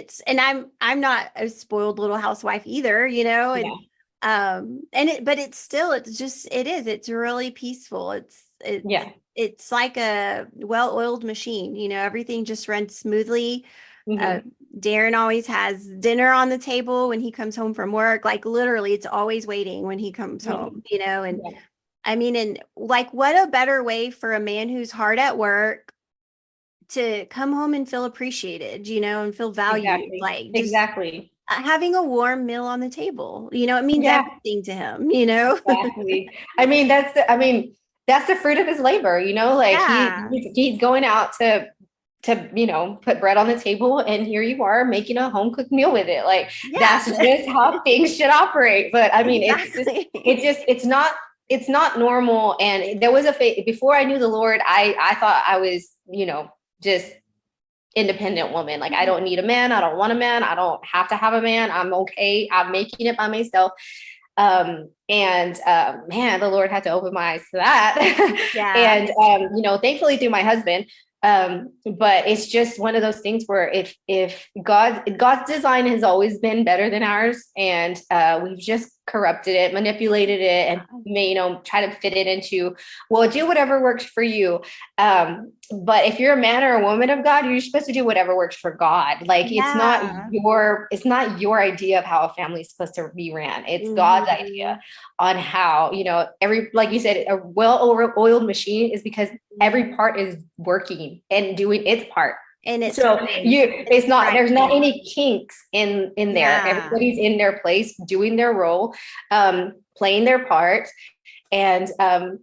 I'm not a spoiled little housewife either, you know, and it's really peaceful. It's like a well-oiled machine, you know, everything just runs smoothly. Darren always has dinner on the table when he comes home from work. Like literally it's always waiting when he comes home, you know, and I mean, and like, what a better way for a man who's hard at work to come home and feel appreciated, you know, and feel valued. Like just having a warm meal on the table, you know, it means everything to him, you know. I mean, that's the fruit of his labor, you know, like he's going out to, you know, put bread on the table, and here you are making a home cooked meal with it. Like that's just how things should operate. But I mean, it's not normal. And there was before I knew the Lord, I thought I was, you know, just independent woman. Like I don't need a man. I don't want a man. I don't have to have a man. I'm okay. I'm making it by myself. Man, the Lord had to open my eyes to that. And, you know, thankfully through my husband, but it's just one of those things where if God's design has always been better than ours, and we've just corrupted it, manipulated it, and you know, try to fit it into, well, do whatever works for you. But if you're a man or a woman of God, you're supposed to do whatever works for God. Like it's not your idea of how a family is supposed to be ran. It's God's idea on how, you know, like you said, a well-oiled machine is because every part is working and doing its part. And there's not any kinks in there. Everybody's in their place, doing their role, playing their part. And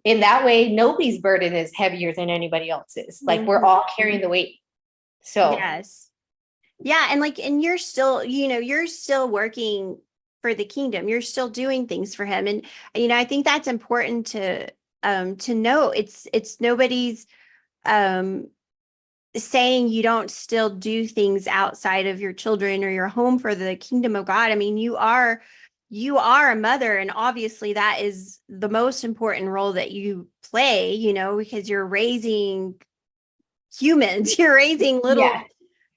in that way, nobody's burden is heavier than anybody else's. Like we're all carrying the weight. So and like, and you're still, you know, you're still working for the kingdom. You're still doing things for him. And, you know, I think that's important to know. It's nobody's saying you don't still do things outside of your children or your home for the kingdom of God. I mean, you are a mother, and obviously that is the most important role that you play, you know, because you're raising humans, you're raising little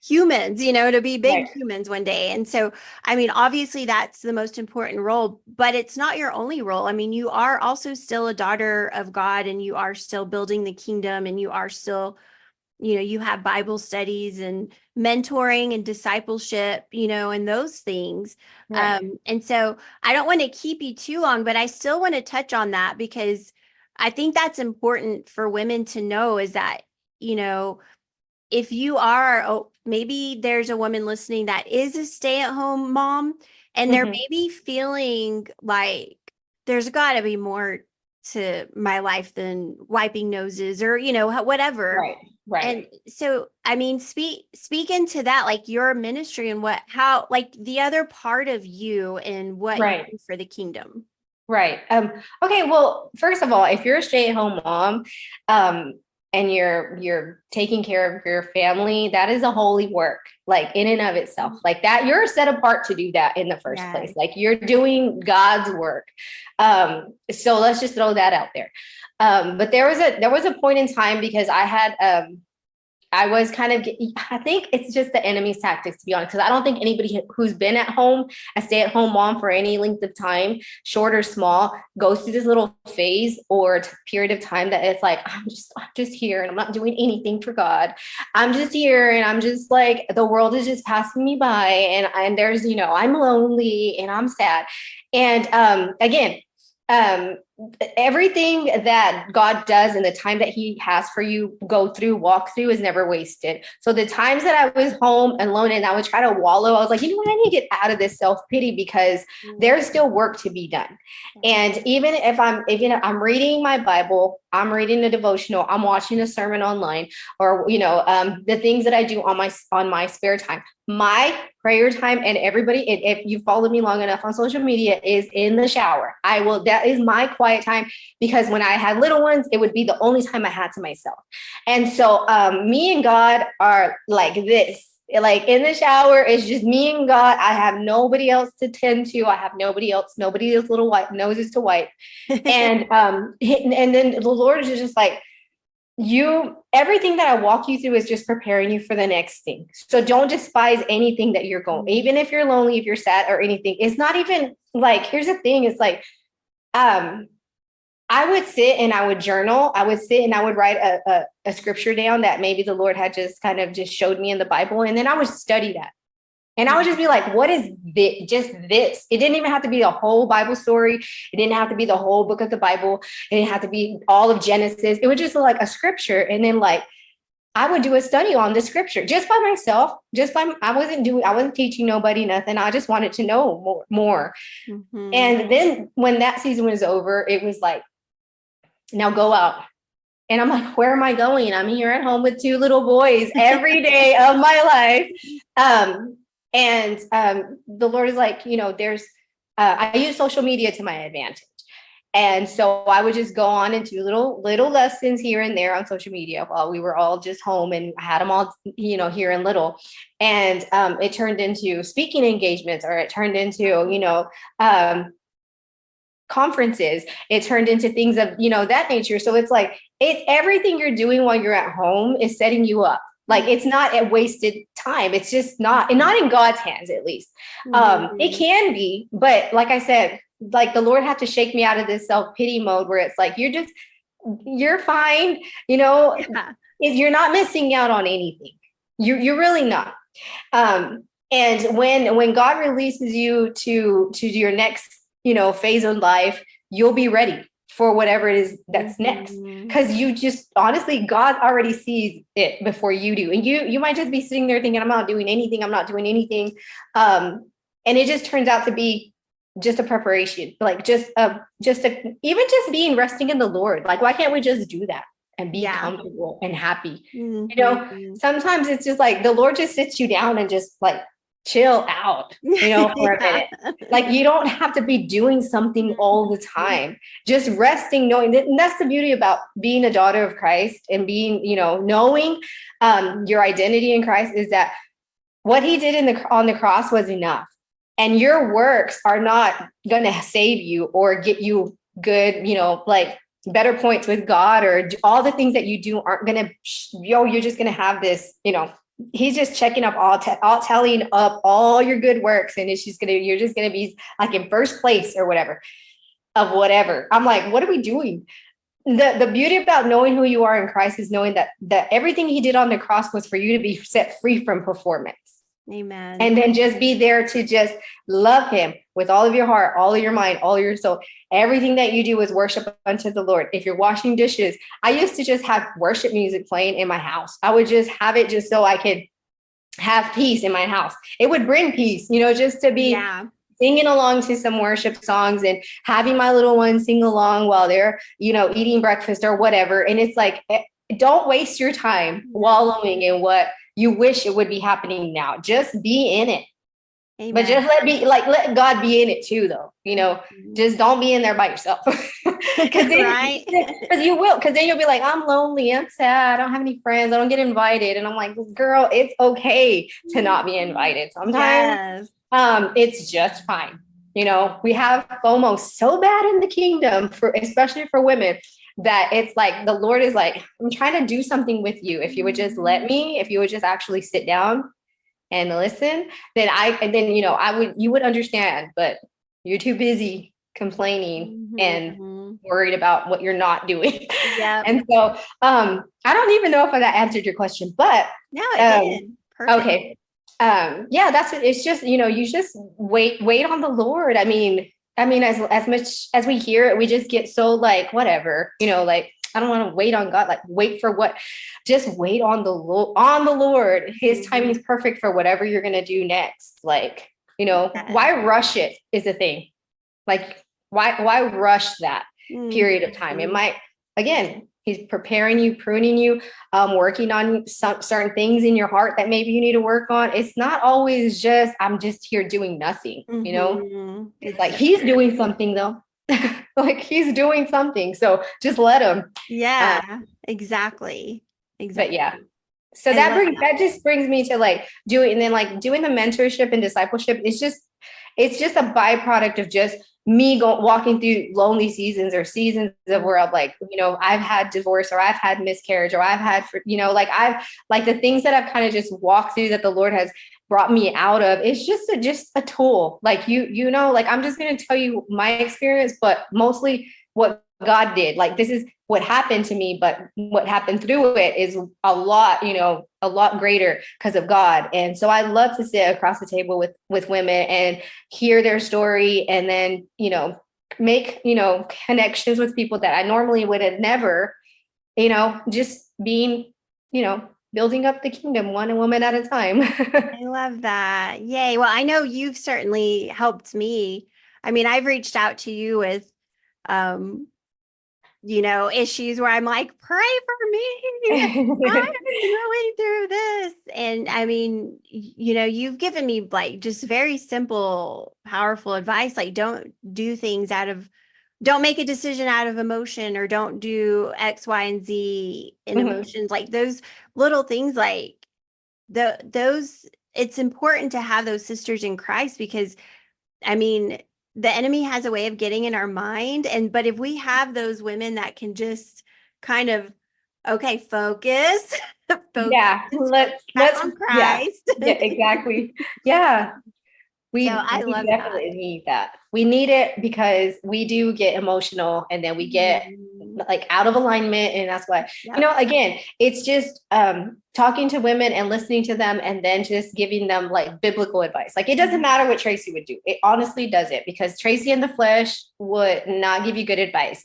humans, you know, to be big humans one day. And so, I mean, obviously that's the most important role, but it's not your only role. I mean, you are also still a daughter of God, and you are still building the kingdom, and you are still, you know, you have Bible studies and mentoring and discipleship, you know, and those things. And so I don't want to keep you too long, but I still want to touch on that, because I think that's important for women to know, is that, you know, if you are, maybe there's a woman listening that is a stay-at-home mom, and they're maybe feeling like there's got to be more to my life than wiping noses, or, you know, whatever. Right. And so, I mean, speak into that, like your ministry and how, like the other part of you and what you do for the kingdom. Right. Okay. Well, first of all, if you're a stay-at-home mom, and you're taking care of your family, that is a holy work, like in and of itself. Like that, you're set apart to do that in the first place. Like you're doing God's work. So let's just throw that out there. But there was a point in time, because I was kind of, I think it's just the enemy's tactics, to be honest, because I don't think anybody who's been at home, a stay-at-home mom for any length of time, short or small, goes through this little phase or period of time that it's like, I'm just here and I'm not doing anything for God. I'm just here and I'm just like, the world is just passing me by, and there's, I'm lonely and I'm sad. And again, everything that God does and the time that he has for you walk through is never wasted. So the times that I was home alone and I would try to wallow, I was like, you know what, I need to get out of this self-pity, because there's still work to be done. And even if I'm reading my Bible, I'm reading a devotional, I'm watching a sermon online, or the things that I do on my spare time, my prayer time, and everybody, if you follow me long enough on social media, is in the shower. That is my quiet time, because when I had little ones, it would be the only time I had to myself. And so me and God are like this. Like in the shower, it's just me and God. I have nobody else to tend to. I have nobody else little white noses to wipe. And then the Lord is just like, everything that I walk you through is just preparing you for the next thing. So don't despise anything that you're going, even if you're lonely, if you're sad or anything. It's not even like, here's the thing. It's like, I would sit and I would journal. I would sit and I would write a scripture down that maybe the Lord had just kind of just showed me in the Bible. And then I would study that. And I would just be like, what is this? Just this? It didn't even have to be a whole Bible story. It didn't have to be the whole book of the Bible. It didn't have to be all of Genesis. It was just like a scripture. And then like, I would do a study on the scripture just by myself, I wasn't teaching nobody nothing. I just wanted to know more. Mm-hmm. And then when that season was over, it was like, now go out. And I'm like, where am I going? I'm here at home with 2 little boys every day of my life. And the Lord is like, I use social media to my advantage. And so I would just go on and do little lessons here and there on social media while we were all just home, and I had them all, here and little. And it turned into speaking engagements, or it turned into, conferences. It turned into things of, that nature. So it's like, everything you're doing while you're at home is setting you up. Like, it's not a wasted time. It's just not in God's hands, at least. It can be, but like I said, like the Lord had to shake me out of this self-pity mode where it's like, you're fine. You're not missing out on anything. You're really not. And when God releases you to your next, phase of life, you'll be ready for whatever it is that's next. Because you just, honestly, God already sees it before you do. And you might just be sitting there thinking, I'm not doing anything. And it just turns out to be just a preparation, like even just being resting in the Lord. Like, why can't we just do that and be comfortable and happy? Sometimes it's just like the Lord just sits you down and just like chill out, for a minute. Like, you don't have to be doing something all the time, just resting, knowing that. And that's the beauty about being a daughter of Christ and being, knowing your identity in Christ, is that what he did on the cross was enough. And your works are not going to save you or get you good, like better points with God, or all the things that you do aren't going to, you're just going to have this, he's just checking up all tallying up all your good works. And you're just going to be like in first place or whatever. I'm like, what are we doing? The beauty about knowing who you are in Christ is knowing that everything he did on the cross was for you to be set free from performance. Amen. And then just be there to just love him with all of your heart, all of your mind, all of your soul. Everything that you do is worship unto the Lord. If you're washing dishes, I used to just have worship music playing in my house. I would just have it just so I could have peace in my house. It would bring peace, just to be singing along to some worship songs and having my little ones sing along while they're, eating breakfast or whatever. And it's like, don't waste your time wallowing in what you wish it would be happening now. Just be in it. But Amen. just let God be in it too, though. Just don't be in there by yourself. Because Right. you will, because then you'll be like, I'm lonely, I'm sad, I don't have any friends, I don't get invited. And I'm like, girl, it's okay to not be invited. Sometimes Yes. it's just fine. We have FOMO so bad in the kingdom, especially for women, that it's like the Lord is like, I'm trying to do something with you. If you would just let me, if you would just actually sit down and listen, then you would understand, but you're too busy complaining and worried about what you're not doing. Yep. And so I don't even know if that answered your question, but No, it did. Perfect. okay. Yeah, that's it. It's just, you just wait on the Lord. I mean, as much as we hear it, we just get so like, whatever, like, I don't want to wait on God. Like, wait for what? Just wait on the Lord. His timing is perfect for whatever you're going to do next. Like, why rush it is the thing. Like, why rush that period of time? It might, again, he's preparing you, pruning you, working on some certain things in your heart that maybe you need to work on. It's not always just, I'm just here doing nothing, It's like, he's doing something though. Like, he's doing something. So just let him. Yeah, exactly. But yeah. So that just brings me to like doing the mentorship and discipleship. It's just a byproduct of just me walking through lonely seasons or seasons of where I'm like, I've had divorce, or I've had miscarriage, or I've had, the things that I've kind of just walked through that the Lord has brought me out of. It's just a tool. Like, like, I'm just going to tell you my experience, but mostly what God did. Like, this is what happened to me, but what happened through it is a lot greater because of God. And so I love to sit across the table with women and hear their story, and then, make, connections with people that I normally would have never, just being, building up the kingdom one woman at a time. I love that. Yay. Well, I know you've certainly helped me. I mean, I've reached out to you with, issues where I'm like, pray for me. I'm going through this. And I mean, you've given me like just very simple, powerful advice. Like, don't make a decision out of emotion, or don't do X, Y, and Z in emotions. Like, those little things, like those, it's important to have those sisters in Christ, because I mean, the enemy has a way of getting in our mind. But if we have those women that can just kind of, okay, focus, yeah, let's on Christ. Yeah, exactly. Yeah. We definitely need that. We need it because we do get emotional, and then we get like out of alignment. And that's why, again, it's just talking to women and listening to them, and then just giving them like biblical advice. Like, it doesn't matter what Tracey would do. It honestly doesn't, because Tracey in the flesh would not give you good advice.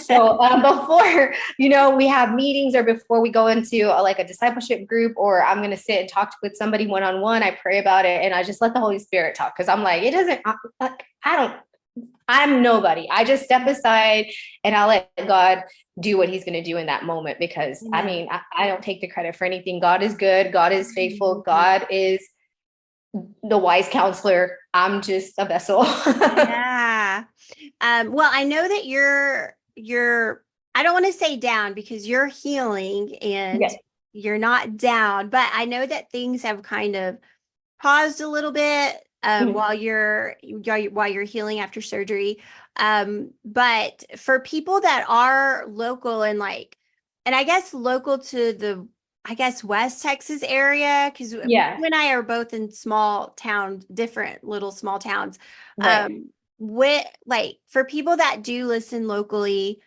So before, we have meetings, or before we go into a discipleship group, or I'm going to sit and talk with somebody one-on-one, I pray about it, and I just let the Holy Spirit talk. Cause I'm like, I'm nobody. I just step aside and I'll let God do what he's going to do in that moment, because I don't take the credit for anything. God is good. God is faithful. God is the wise counselor. I'm just a vessel. Yeah. Well, I know that you're, I don't want to say down, because you're healing and you're not down, but I know that things have kind of paused a little bit while you're healing after surgery. But for people that are local and I guess local to the, West Texas area, because you and I are both in small towns, different little small towns. Right. For people that do listen locally,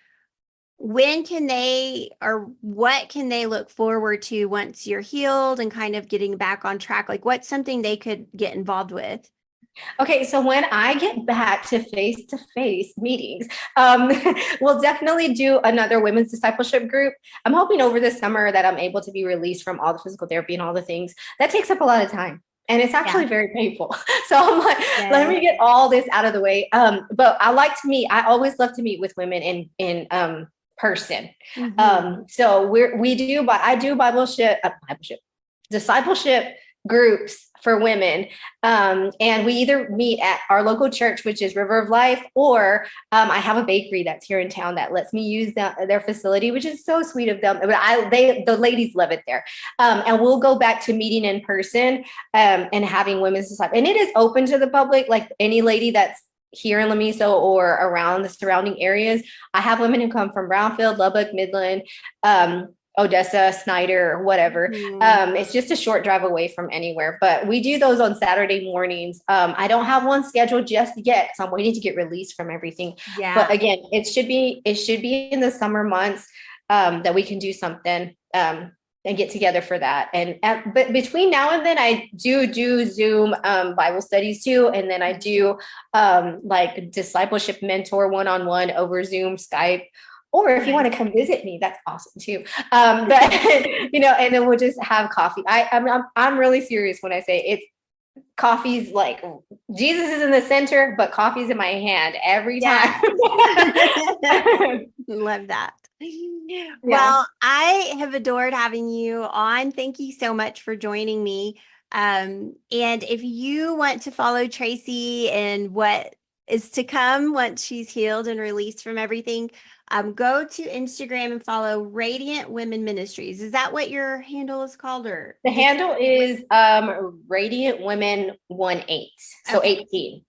when can they, or what can they look forward to once you're healed and kind of getting back on track? Like, what's something they could get involved with? Okay, so when I get back to face-to-face meetings, we'll definitely do another women's discipleship group. I'm hoping over the summer that I'm able to be released from all the physical therapy and all the things. That takes up a lot of time, and it's actually very painful. So I'm like, let me get all this out of the way. But I always love to meet with women in person. So I do discipleship groups for women. And we either meet at our local church, which is River of Life, or I have a bakery that's here in town that lets me use their facility, which is so sweet of them. But the ladies love it there. And we'll go back to meeting in person and having women's disciple. And it is open to the public, like any lady that's here in Lamiso or around the surrounding areas. I have women who come from Brownfield, Lubbock, Midland, Odessa, Snyder, whatever. It's just a short drive away from anywhere, but we do those on Saturday mornings. I don't have one scheduled just yet because I'm waiting to get released from everything. Yeah. But again, it should be in the summer months that we can do something and get together for that. But between now and then, I do Zoom Bible studies too, and then I do like discipleship mentor one-on-one over Zoom, Skype. Or if you want to come visit me, that's awesome too. But and then we'll just have coffee. I'm really serious when I say it's coffee's like Jesus is in the center, but coffee's in my hand every time. Love that. Yeah. Well, I have adored having you on. Thank you so much for joining me. And if you want to follow Tracey and what is to come once she's healed and released from everything, go to Instagram and follow Radiant Women Ministries. Is that what your handle is called? Or the handle is Radiant Women 18. So okay. 18.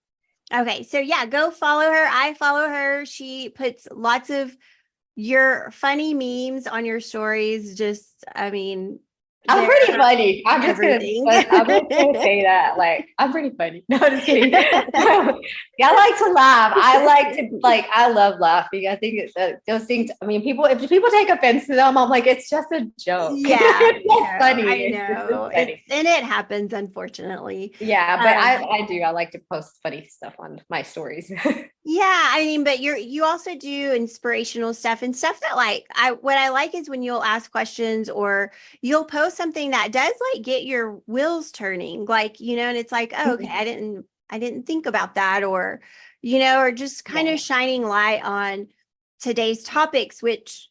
Okay. So yeah, go follow her. I follow her. She puts lots of your funny memes on your stories. Just, I mean, I'm pretty funny. I'm just gonna say that. Like, I'm pretty funny. No, just kidding. I like to laugh. I love laughing. I think it's those things. I mean, if people take offense to them, I'm like, it's just a joke. Yeah, it's funny. I know. And it happens, unfortunately. Yeah, but I do. I like to post funny stuff on my stories. Yeah, I mean, but you also do inspirational stuff and stuff that what I like is when you'll ask questions or you'll post something that does like get your wheels turning, like, and it's like, oh, okay, I didn't think about that, or, or just kind of shining light on today's topics, which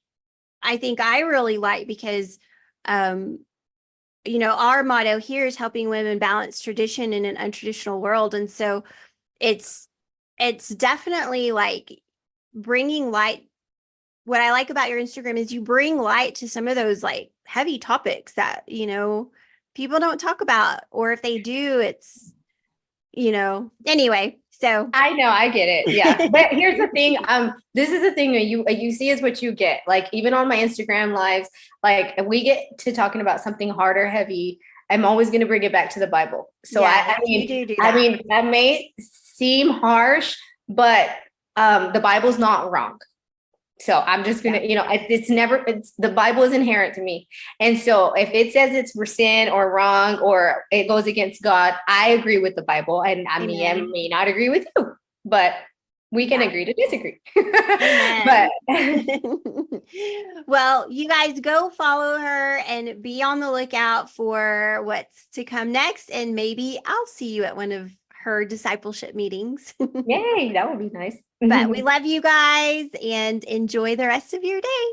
I think I really like because, our motto here is helping women balance tradition in an untraditional world. And so it's definitely like bringing light. What I like about your Instagram is you bring light to some of those like heavy topics that, people don't talk about, or if they do, it's, anyway. So I know, I get it. Yeah. But here's the thing. This is the thing that you see is what you get. Like even on my Instagram lives, like if we get to talking about something hard or heavy, I'm always going to bring it back to the Bible. So I mean, that may seem harsh, but the Bible's not wrong. So I'm just going to, the Bible is inherent to me. And so if it says it's for sin or wrong, or it goes against God, I agree with the Bible, and I may not agree with you, but we can agree to disagree. But well, you guys go follow her and be on the lookout for what's to come next. And maybe I'll see you at one of her discipleship meetings. Yay, that would be nice. But we love you guys and enjoy the rest of your day.